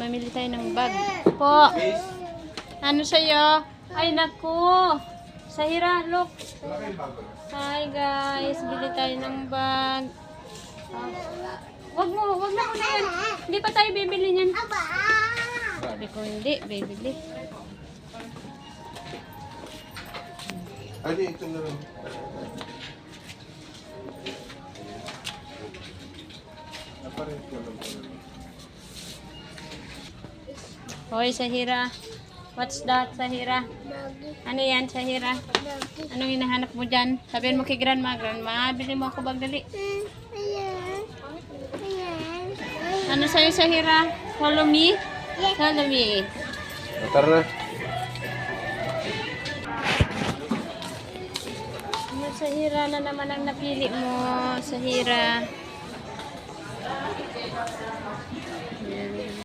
mamili tayo ng bag. Po. Ano sa'yo? Ay, naku. Sahira, look. Hi, guys. Bili tayo ng bag. Wag na muna yan. Hindi pa tayo bibili niyan. Sabi ko hindi, bibili. Ay, ito na lang. Hoy, Sahira. What's that, Sahira? Ano yan, Sahira? Anong hinahanap mo dyan? Sabihin mo kay Grandma, Grandma, bili mo ako bag dali. Ano sa'yo, Sahira? Follow me? Follow me. Tara na. Ano, Sahira na naman ang napili mo, Sahira.